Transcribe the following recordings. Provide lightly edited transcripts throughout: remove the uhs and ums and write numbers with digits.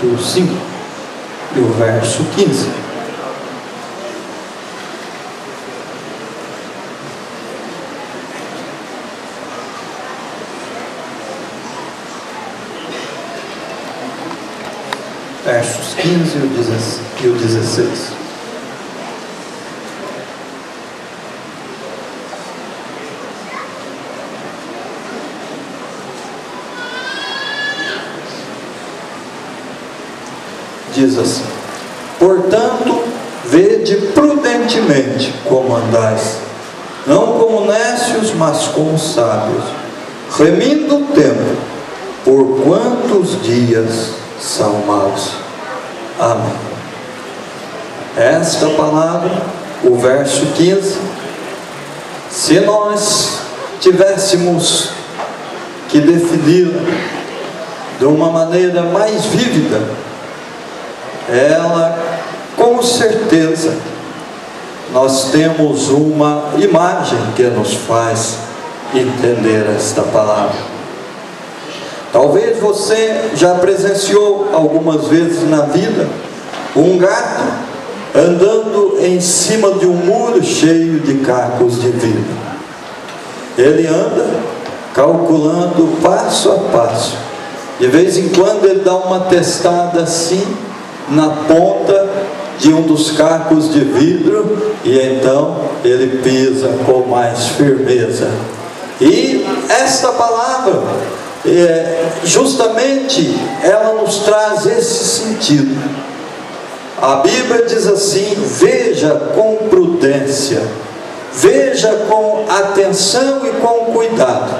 capítulo 5 e o verso 15. Versos 15 e o 16. Diz assim: portanto, vede prudentemente como andais, não como nécios, mas como sábios, remindo o tempo, porquanto os dias são maus. Amém. Esta palavra, o verso 15, se nós tivéssemos que defini-la de uma maneira mais vívida, ela, com certeza, nós temos uma imagem que nos faz entender esta palavra. Talvez você já presenciou algumas vezes na vida um gato andando em cima de um muro cheio de cacos de vidro. Ele anda calculando passo a passo. De vez em quando ele dá uma testada assim na ponta de um dos cacos de vidro, e então ele pisa com mais firmeza. E esta palavra, justamente ela nos traz esse sentido. A Bíblia diz assim: veja com prudência, veja com atenção e com cuidado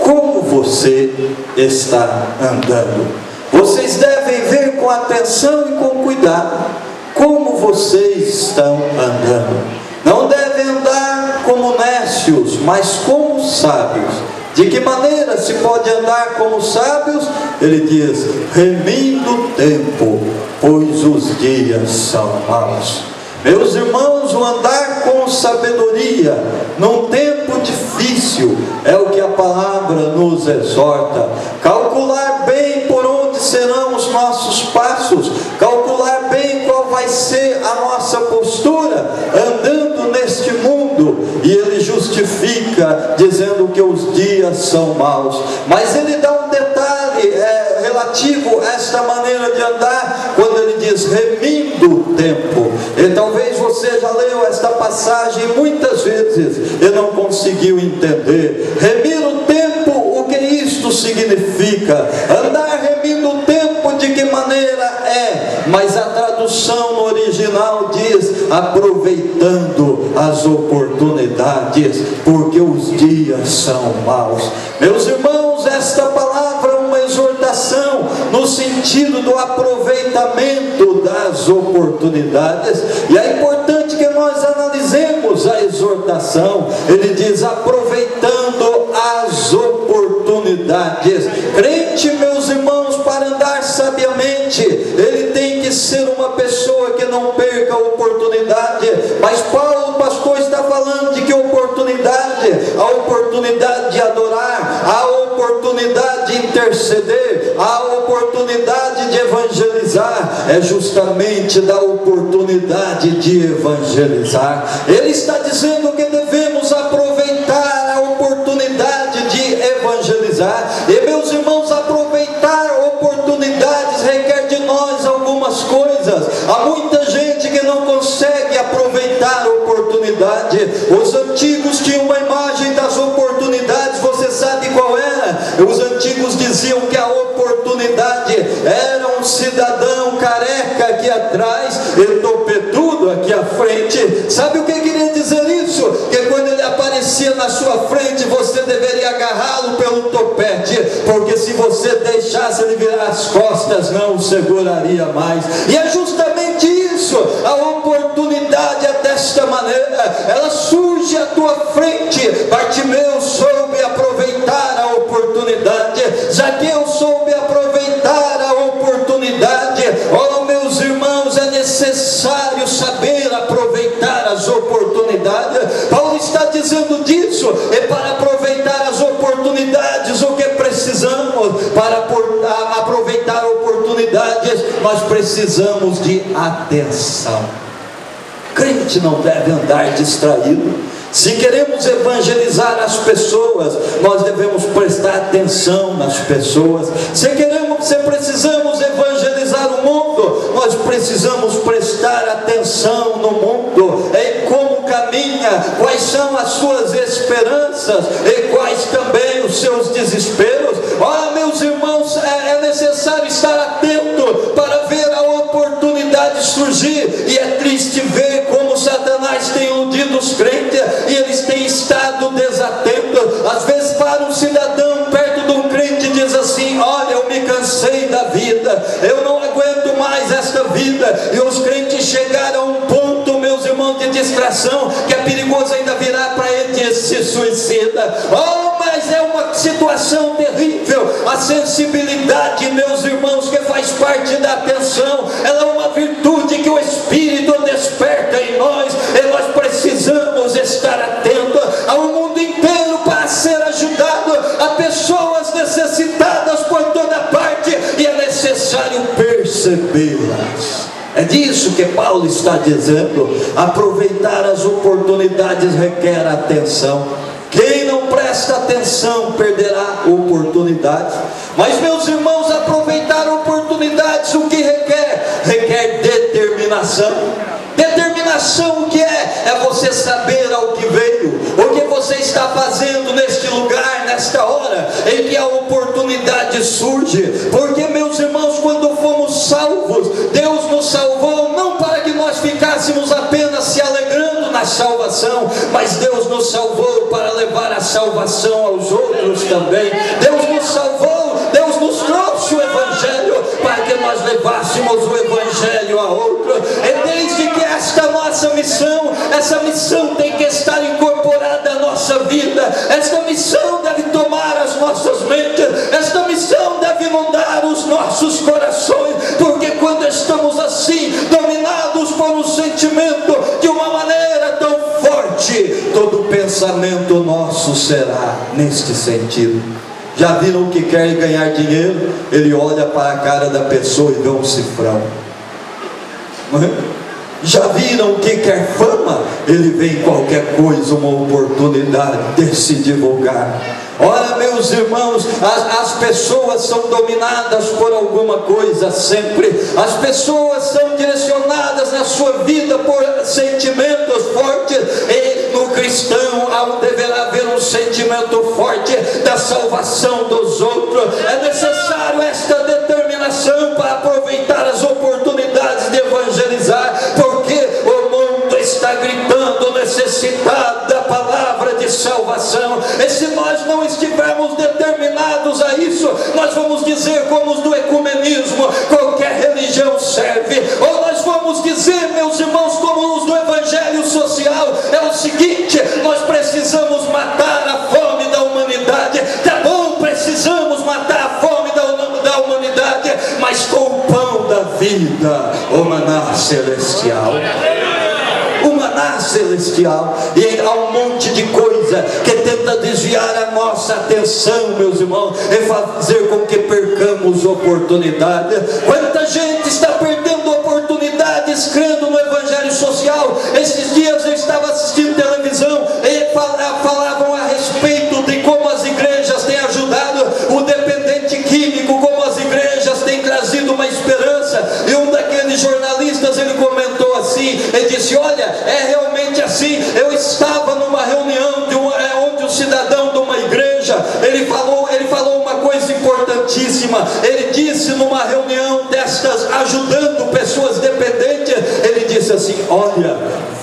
como você está andando. Vocês devem ver com atenção e com cuidado como vocês estão andando. Não devem andar como nécios, mas como sábios. De que maneira se pode andar como sábios? Ele diz: remindo o tempo, pois os dias são maus. Meus irmãos, o andar com sabedoria num tempo difícil é o que a palavra nos exorta. Calcular bem por onde serão os nossos passos, calcular bem qual vai ser a nossa postura andando neste mundo. E ele justifica dizendo que os dias são maus, mas ele dá um detalhe relativo a esta maneira de andar, quando ele diz remindo o tempo. E talvez você já leu esta passagem muitas vezes e não conseguiu entender. Remir o tempo, o que isto significa? Andar remindo o tempo, de que maneira é? Mas a tradução no original diz aproveitando as oportunidades, porque os dias são maus. Meus irmãos, esta palavra é uma exortação no sentido do aproveitamento das oportunidades, e é importante que nós analisemos a exortação. Ele diz aproveitando as oportunidades. Crente, meus irmãos, para andar sabiamente, ele tem que ser uma pessoa que não perca a oportunidade. Mas Paulo, pastor, está falando de que oportunidade? A oportunidade de adorar, a oportunidade de interceder, a oportunidade de evangelizar. É justamente da oportunidade de evangelizar. Ele está dizendo que devemos aproveitar a oportunidade de evangelizar. E meus irmãos, aproveitar oportunidades requer de nós algumas coisas. Há muita gente que não consegue aproveitar a oportunidade. Os antigos tinham uma imagem das oportunidades. Você sabe qual era? Os antigos diziam que a oportunidade era um cidadão careca aqui atrás e topetudo aqui à frente. Sabe o que queria dizer isso? Que quando ele aparecia na sua frente, você deveria agarrá-lo pelo topete, porque se você deixasse ele virar as costas, não o seguraria mais. E é justamente isso. A oportunidade é desta maneira, ela surge à tua frente. Bartimeu soube aproveitar a oportunidade, Zaqueu soube aproveitar a oportunidade. Oh, meus irmãos, é necessário saber aproveitar as oportunidades. Paulo está dizendo disso. E para aproveitar as oportunidades, o que precisamos? Para aproveitar oportunidades, vezes nós precisamos de atenção. Crente não deve andar distraído. Se queremos evangelizar as pessoas, nós devemos prestar atenção nas pessoas. Se precisamos evangelizar o mundo, nós precisamos prestar atenção no mundo, em como caminha, quais são as suas esperanças e quais também os seus desesperos. Meus irmãos, é necessário estar atento para ver a oportunidade surgir. E é triste ver como Satanás tem iludido os crentes e eles têm estado desatentos. Às vezes para um cidadão perto de um crente e diz assim: olha, eu me cansei da vida, eu não aguento mais esta vida. E os crentes chegaram a um ponto, meus irmãos, de distração, que é perigoso ainda virar para ele e se suicida. Mas é uma situação terrível. A sensibilidade, meus irmãos, que faz parte da atenção, ela é uma virtude que o Espírito desperta em nós, e nós precisamos estar atentos ao mundo inteiro para ser ajudado a pessoas necessitadas por toda parte, e é necessário percebê-las. É disso que Paulo está dizendo. Aproveitar as oportunidades requer atenção. Quem não presta atenção perderá oportunidades. Mas, meus irmãos, aproveitar oportunidades, o que requer? Requer determinação. Determinação, o que é? É você saber ao que veio, o que você está fazendo neste lugar, nesta hora em que a oportunidade surge. Porque, meus irmãos, quando fomos salvos, Deus nos salvou não para que nós ficássemos apenas se alegrando na salvação, mas Deus nos salvou para levar a salvação aos outros também. Deus nos salvou, Deus nos trouxe o Evangelho para que nós levássemos o Evangelho a outro. E desde que esta nossa missão, essa missão tem que estar incorporada à nossa vida. Esta missão deve tomar as nossas mentes, esta missão deve inundar os nossos corações, porque quando estamos assim, dominados por um sentimento de uma maneira tão forte, todo pensamento nosso será neste sentido. Já viram que quer ganhar dinheiro? Ele olha para a cara da pessoa e vê um cifrão. Já viram que quer fama? Ele vê em qualquer coisa uma oportunidade de se divulgar. Ora, meus irmãos, as pessoas são dominadas por alguma coisa sempre. As pessoas são direcionadas na sua vida por sentimentos fortes. E no cristão deverá haver um sentimento forte da salvação dos outros. É necessário esta determinação para aproveitar as oportunidades de evangelizar, porque o mundo está gritando necessitado da palavra de salvação. E se nós não estivermos determinados a isso, nós vamos dizer como os do ecumenismo: qualquer religião serve. Ou nós vamos dizer, meus irmãos, como os do evangelho social: é o seguinte, nós precisamos matar a fome da humanidade. Tá bom, precisamos matar a fome da humanidade, mas com o pão da vida, o maná celestial. O maná celestial. E há um monte de coisa que tenta desviar a nossa atenção, meus irmãos, e fazer com que percamos oportunidade. Quanta gente está perdendo oportunidades crendo no evangelho social. Esses dias eu estava assistindo televisão e falavam a respeito de como as igrejas têm ajudado o dependente químico, como as igrejas têm trazido uma esperança. E um daqueles jornalistas, ele comentou assim, ele disse: olha, é realmente assim. Eu estava numa reunião onde um cidadão de uma igreja, ele falou uma coisa importantíssima. Ele disse numa reunião destas, ajudando pessoas dependentes, ele disse assim: olha,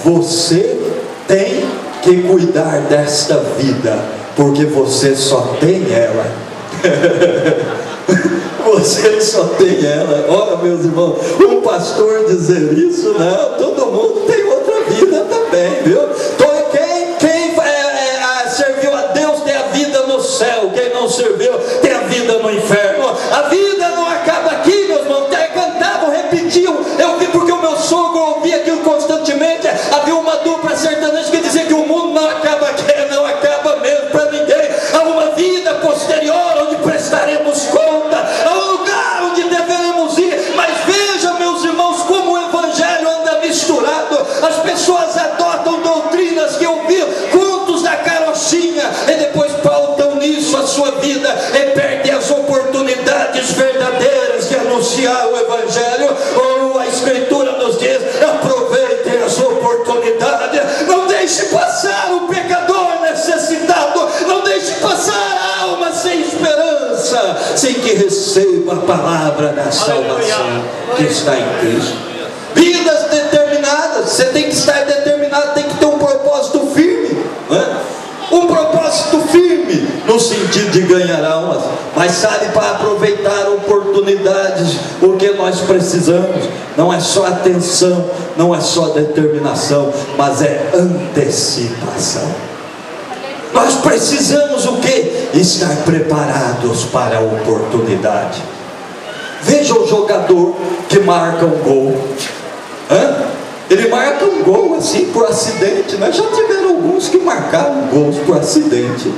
você tem que cuidar desta vida, porque você só tem ela. Você só tem ela. Olha, meus irmãos, um pastor dizer isso, não, todo mundo tem outra vida também, viu? Quem serviu a Deus tem a vida no céu, quem não serviu tem a vida no inferno. A vida não acaba aqui, meus irmãos. Cantavam, repetiam, eu vi porque o meu sogro ouvia aquilo constantemente. Havia uma dupla sertaneja que dizia que o mundo não acaba aqui, não acaba mesmo para ninguém. Há uma vida posterior onde prestaremos conta, há um lugar onde devemos ir, mas anunciar o Evangelho. Ou a Escritura nos diz: aproveitem as oportunidades, não deixe passar o pecador necessitado, não deixe passar a alma sem esperança, sem que receba a palavra da salvação que está em Cristo. Vidas determinadas, você tem que estar determinado, tem que ter um propósito firme, né? Um propósito firme no sentido de ganhar almas. Mas sabe, para aproveitar oportunidades, o que nós precisamos não é só atenção, não é só determinação, mas é antecipação. Nós precisamos o quê? Estar preparados para a oportunidade. Veja o jogador que marca um gol. Ele marca um gol assim por acidente, né? Já tiveram alguns que marcaram gols por acidente,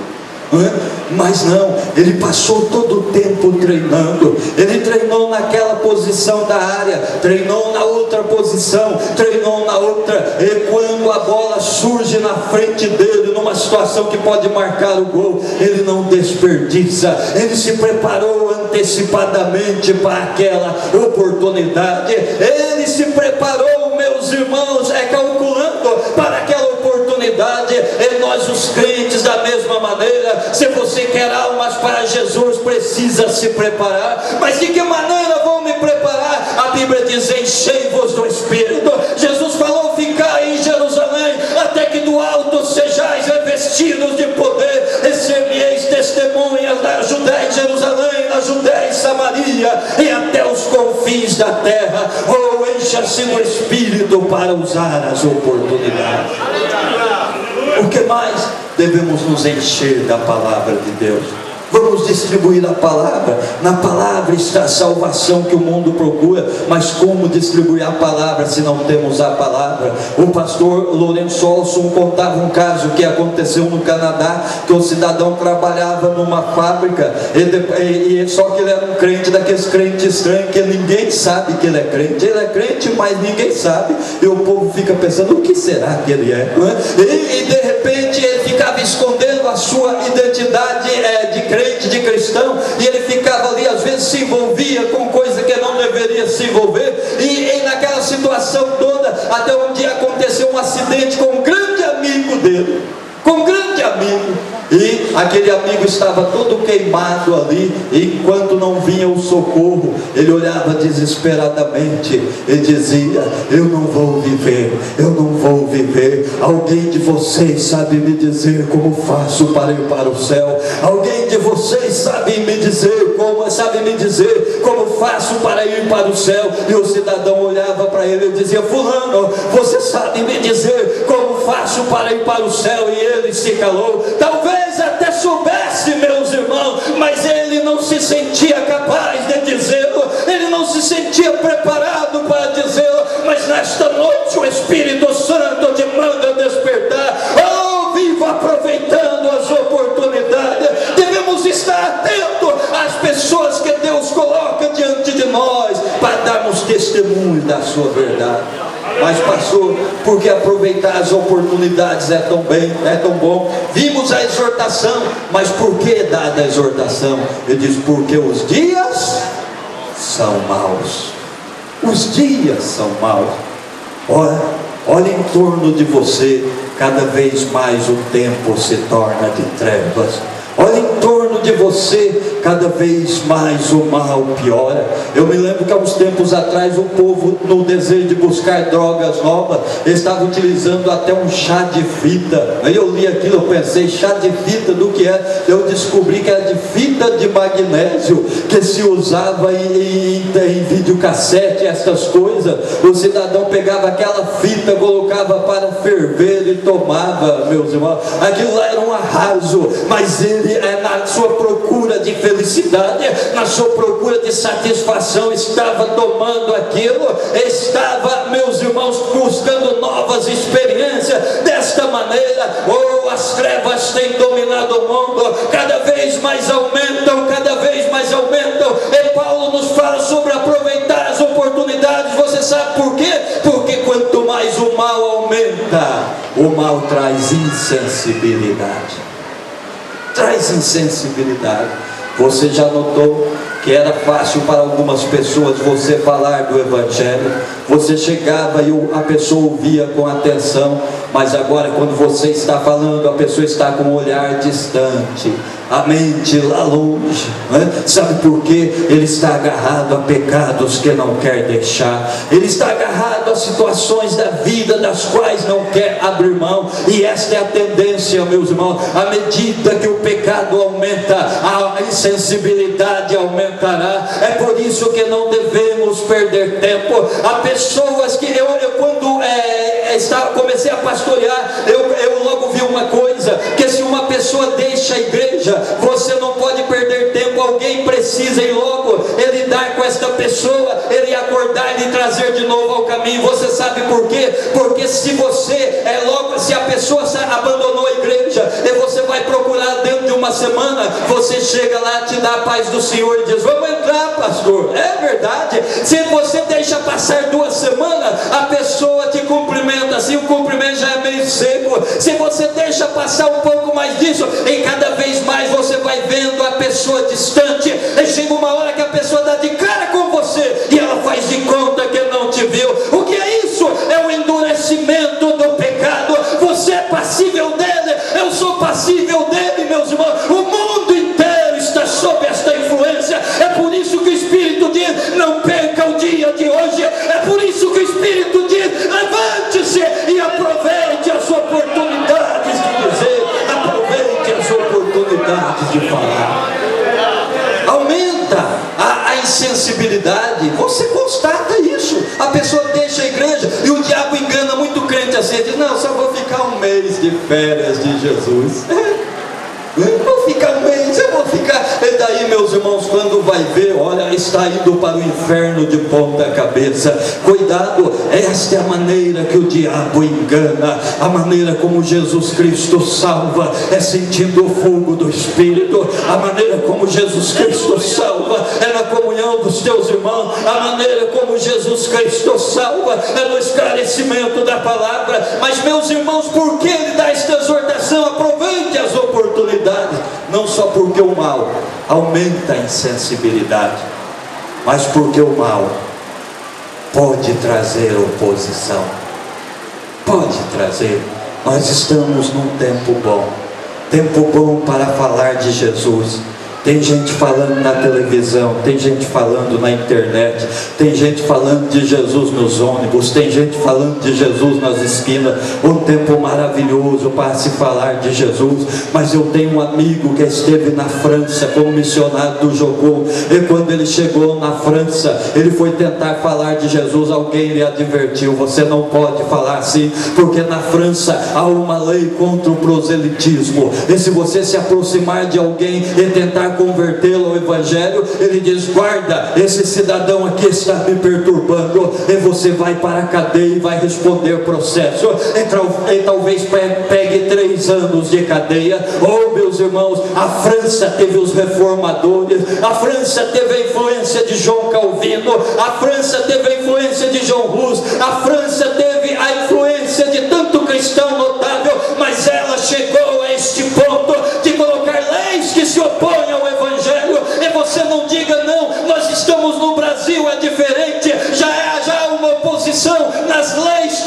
mas não, ele passou todo o tempo treinando. Ele treinou naquela posição da área, treinou na outra posição, treinou na outra, e quando a bola surge na frente dele, numa situação que pode marcar o gol, ele não desperdiça. Ele se preparou antecipadamente para aquela oportunidade. Ele se preparou, meus irmãos, calculando para aquela oportunidade. E nós, os crentes, da mesma maneira. Se você quer almas para Jesus, precisa se preparar. Mas de que maneira vou me preparar? A Bíblia diz: enchei-vos do Espírito. Jesus falou: ficai em Jerusalém, até que do alto sejais revestidos de poder, e ser-me-eis testemunhas na Judéia, em Jerusalém, na Judéia e Samaria, e até os confins da terra. Oh, encha-se do Espírito para usar as oportunidades. O que mais? Devemos nos encher da palavra de Deus. Vamos distribuir a palavra. Na palavra está a salvação que o mundo procura. Mas como distribuir a palavra se não temos a palavra? O pastor Lourenço Olson contava um caso que aconteceu no Canadá, que um cidadão trabalhava numa fábrica, só que ele era um crente, daqueles crentes estranhos que ninguém sabe que ele é crente. Ele é crente, mas ninguém sabe, e o povo fica pensando: o que será que ele é? E de repente ele ficava escondendo a sua identidade de crente, de cristão, e ele ficava ali, às vezes se envolvia com coisa que não deveria se envolver, e naquela situação toda, até um dia aconteceu um acidente com um grande amigo dele, e aquele amigo estava todo queimado ali, e enquanto não vinha o socorro, ele olhava desesperadamente e dizia: eu não vou viver, alguém de vocês sabe me dizer como faço para ir para o céu? Alguém de vocês sabe me dizer como faço para ir para o céu? E o cidadão olhava para ele e dizia: fulano, você sabe me dizer como faço para ir para o céu? E ele se calou. Talvez até soubesse, meus irmãos, mas ele não se sentia capaz de dizê-lo, ele não se sentia preparado para dizê-lo. Mas nesta noite o Espírito Santo te manda despertar. Oh, viva aproveitando as oportunidades. Devemos estar atentos às pessoas que Deus coloca diante de nós, para darmos testemunho da sua verdade. Mas pastor, porque aproveitar as oportunidades é tão bom? Vimos a exortação, mas por que dada a exortação? Ele diz: porque os dias são maus. Os dias são maus. Olha em torno de você, cada vez mais o tempo se torna de trevas. Olha em torno de você, cada vez mais o mal piora. Eu me lembro que há uns tempos atrás o povo, no desejo de buscar drogas novas, estava utilizando até um chá de fita. Aí eu li aquilo, eu pensei: chá de fita do que é? Eu descobri que era de fita de magnésio, que se usava em videocassete, essas coisas. O cidadão pegava aquela fita, colocava para ferver e tomava, meus irmãos. Aquilo lá era um arraso, mas ele, na sua procura de felicidade, na sua procura de satisfação, estava tomando aquilo, estava, meus irmãos, buscando novas experiências. Desta maneira, as trevas têm dominado o mundo, cada vez mais aumentam, e Paulo nos fala sobre aproveitar as oportunidades. Você sabe por quê? Porque quanto mais o mal aumenta, o mal traz insensibilidade. Você já notou que era fácil para algumas pessoas você falar do Evangelho, você chegava e a pessoa ouvia com atenção, mas agora quando você está falando, a pessoa está com um olhar distante, a mente lá longe, né? Sabe por quê? Ele está agarrado a pecados que não quer deixar, ele está agarrado a situações da vida das quais não quer abrir mão, e esta é a tendência, meus irmãos. À medida que o pecado aumenta, a insensibilidade aumentará. É por isso que não devemos perder tempo. Há pessoas que quando comecei a pastorear, eu logo vi uma coisa, que se uma pessoa deixa a igreja, você não pode perder tempo. Alguém precisa ir logo, ele lidar com esta pessoa, ele acordar e lhe trazer de novo ao caminho. Você sabe por quê? Porque se você se a pessoa abandonou a igreja e você vai procurar dentro de uma semana, você chega lá, te dá a paz do Senhor e diz: vamos entrar, pastor. É verdade. Se você deixa passar 2 semanas, a pessoa te cumprimenta assim, o cumprimento já é meio seco. Se você deixa passar um pouco mais disso, e cada vez mais você vai vendo a pessoa distante, e chega uma hora que a pessoa dá de cara com você e ela faz de conta que não te viu. O que é isso? É o endurecimento do pecado. Você é passível dele, eu sou passível dele, meus irmãos. O mundo inteiro está sob esta influência. É por isso que o Espírito diz: não perca o dia de hoje. É por isso que o Espírito diz: levante-se e aproveite as oportunidades de dizer, aproveite as oportunidades de falar. Aumenta a insensibilidade. Você constata isso. A pessoa deixa a igreja e o diabo engana muito crente assim, diz: não, só vou ficar um mês de férias de Jesus. Vou ficar um mês, eu vou ficar. E daí, meus irmãos, quando vai ver, olha, está indo para o inferno de ponta cabeça. Cuidado, esta é a maneira que o diabo engana. A maneira como Jesus Cristo salva é sentindo o fogo do Espírito. A maneira como Jesus Cristo salva é na comunhão dos teus irmãos. A maneira como Jesus Cristo salva é no esclarecimento da palavra. Mas, meus irmãos, por que ele dá esta exortação? Aproveite as oportunidades. Não só porque o mal aumenta a insensibilidade, mas porque o mal pode trazer oposição. Pode trazer. Nós estamos num tempo bom para falar de Jesus. Tem gente falando na televisão, tem gente falando na internet, tem gente falando de Jesus nos ônibus, tem gente falando de Jesus nas esquinas. Um tempo maravilhoso para se falar de Jesus. Mas eu tenho um amigo que esteve na França como missionário do Jocum, e quando ele chegou na França, ele foi tentar falar de Jesus. Alguém lhe advertiu: você não pode falar assim, porque na França há uma lei contra o proselitismo, e se você se aproximar de alguém e tentar convertê-lo ao Evangelho, ele diz: guarda, esse cidadão aqui está me perturbando, e você vai para a cadeia e vai responder processo, e talvez pegue 3 anos de cadeia. Oh, meus irmãos, a França teve os reformadores, a França teve a influência de João Calvino, a França teve a influência de João Hus, a França teve a influência de tanto cristão notável, mas ela chegou a este ponto de colocar leis que se opõem ao Evangelho. E você não diga não, nós estamos no Brasil, é diferente. Já há uma oposição nas leis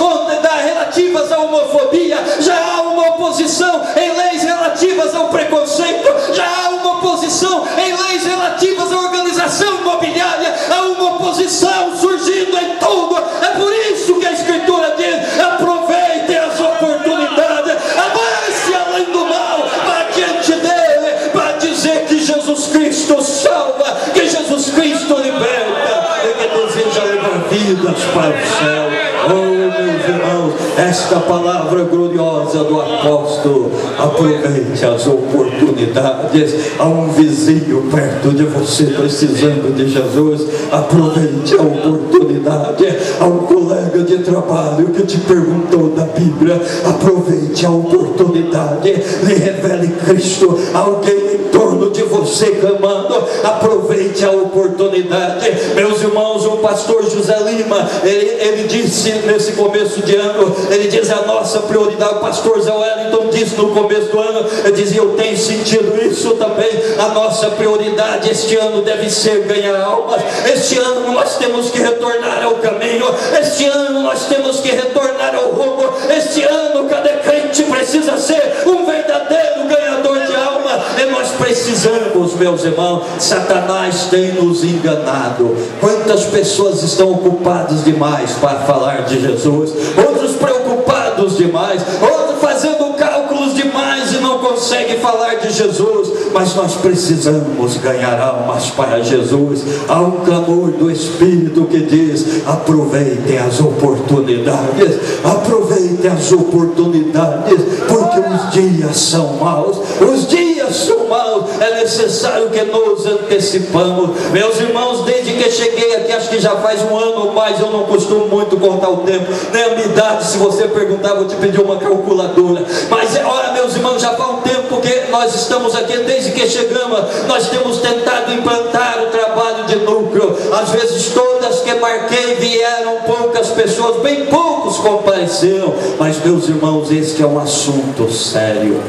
relativas à homofobia, já há uma oposição em leis relativas ao preconceito, já há uma oposição em leis relativas à organização imobiliária, há uma oposição surgindo em tudo. É por isso que a Escritura diz: aproveite as oportunidades, avance além do mal, para diante dele, para dizer que Jesus Cristo salva, que Jesus Cristo liberta, e que deseja levar vidas para o céu. Oh, meus irmãos, esta palavra gloriosa do apóstolo: aproveite as oportunidades. Há um vizinho perto de você precisando de Jesus, aproveite a oportunidade. Há um colega de trabalho que te perguntou da Bíblia, aproveite a oportunidade. Lhe revele Cristo. Alguém em torno de você clamando, aproveite a oportunidade. Meus irmãos, um pastor José Lima, ele disse nesse começo de ano, ele diz: a nossa prioridade, o pastor Zé Wellington disse no começo do ano, ele dizia: eu tenho sentido isso também, a nossa prioridade este ano deve ser ganhar almas. Este ano nós temos que retornar ao caminho, este ano nós temos que retornar ao rumo, este ano cada crente precisa ser um verdadeiro ganhador de alma. E nós precisamos, meus irmãos. Satanás tem nos enganado. Quantas pessoas estão ocupadas demais para falar de Jesus, outros preocupados demais, outros fazendo cálculos demais e não conseguem falar de Jesus. Mas nós precisamos ganhar almas para Jesus. Há um clamor do Espírito que diz: aproveitem as oportunidades, aproveitem as oportunidades, porque os dias são maus, os dias são maus. É necessário que nos antecipamos. Meus irmãos, desde que cheguei aqui, acho que já faz um ano ou mais, eu não costumo muito contar o tempo, nem a minha idade. Se você perguntar, vou te pedir uma calculadora. Mas olha, meus irmãos, já faz um tempo que nós estamos aqui. Desde que chegamos, nós temos tentado implantar o trabalho de núcleo. Às vezes todas que marquei vieram poucas pessoas, bem poucos compareceram. Mas, meus irmãos, este é um assunto sério.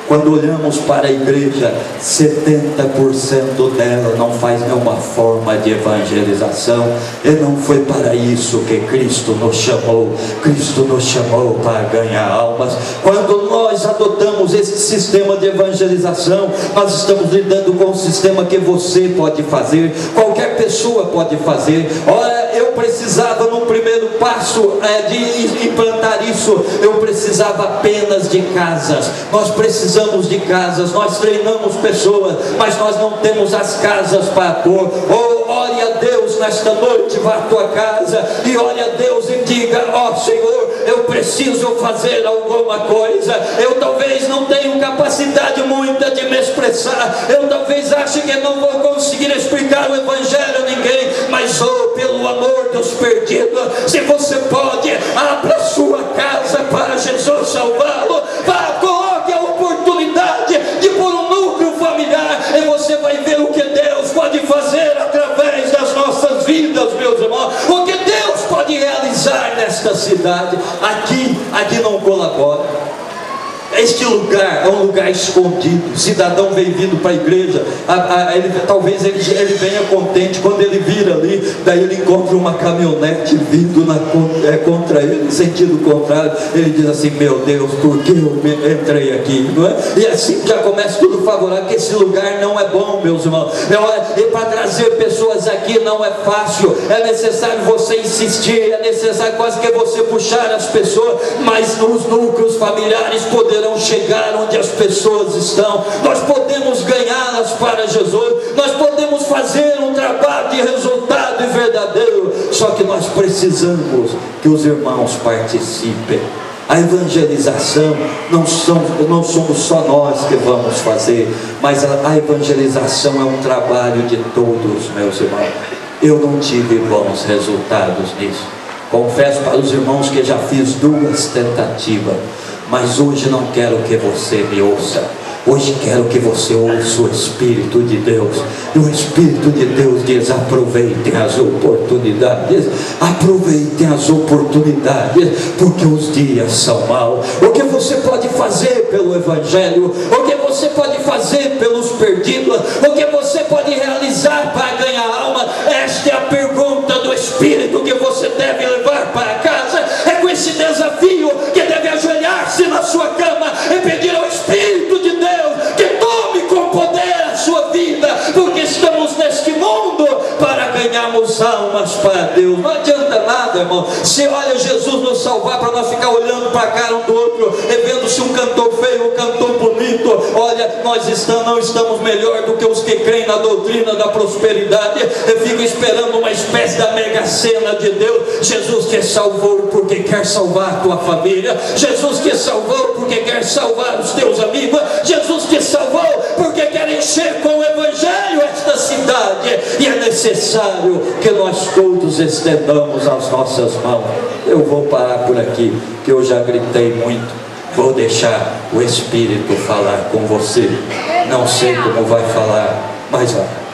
Quando olhamos para a igreja, 70% dela não faz nenhuma forma de evangelização. E não foi para isso que Cristo nos chamou. Cristo nos chamou para ganhar almas. Quando nós adotamos esse sistema de evangelização, nós estamos lidando com um sistema que você pode fazer, qualquer pessoa pode fazer. Ora, eu precisava, no primeiro passo de implantar isso, eu precisava apenas de casas. Nós precisamos de casas, nós treinamos pessoas, mas nós não temos as casas para pôr. Ore a Deus nesta noite, vá à tua casa e ore a Deus e diga: ó Senhor, eu preciso fazer alguma coisa. Eu talvez não tenho capacidade muita de me expressar, eu talvez ache que não vou conseguir explicar o Evangelho a ninguém, mas pelo amor dos perdidos, se você pode, abra sua casa para Jesus salvá-lo. Coloque a oportunidade de pôr um núcleo familiar, e você vai ver o que Deus pode fazer através das nossas vidas, meus irmãos. O que Deus pode realizar nesta cidade. Aqui não colabora. Este lugar é um lugar escondido. O cidadão vem vindo para a igreja, talvez ele venha contente. Quando ele vira ali, daí ele encontra uma caminhonete vindo contra ele, em sentido contrário. Ele diz assim: meu Deus, por que eu entrei aqui? Não é? E assim já começa tudo favorável, que esse lugar não é bom, meus irmãos. E para trazer pessoas aqui não é fácil. É necessário você insistir, é necessário quase que você puxar as pessoas, mas nos núcleos familiares poderão chegar onde as pessoas estão. Nós podemos ganhá-las para Jesus, nós podemos fazer um trabalho de resultado e verdadeiro. Só que nós precisamos que os irmãos participem. A evangelização não somos só nós que vamos fazer, mas a evangelização é um trabalho de todos, meus irmãos. Eu não tive bons resultados nisso. Confesso para os irmãos que já fiz 2 tentativas. Mas hoje não quero que você me ouça. Hoje quero que você ouça o Espírito de Deus. E o Espírito de Deus diz: aproveitem as oportunidades. Aproveitem as oportunidades, porque os dias são maus. O que você pode fazer pelo Evangelho? O que você pode fazer pelos perdidos? O que você pode realizar para ganhar alma? Esta é a pergunta do Espírito que você deve levar para casa. É com esse desafio que deve ajoelhar-se na sua cama e pedir ao Espírito de Deus que tome com poder a sua vida, porque estamos neste mundo para ganharmos almas para Deus. Não adianta nada, irmão, se olha Jesus nos salvar para nós ficar olhando para a cara um do outro e vendo se um cantor feio ou um cantor bonito. Olha, nós não estamos melhor do que os que creem na doutrina da prosperidade e ficam esperando uma espécie da mega sena de Deus. Jesus te salvou porque quer salvar a tua família. Jesus te salvou porque quer salvar os teus amigos. Jesus te salvou porque quer encher com o Evangelho esta cidade. E é necessário que nós todos estendamos as nossas mãos. Eu vou parar por aqui, que eu já gritei muito. Vou deixar o Espírito falar com você. Não sei como vai falar, mas vai.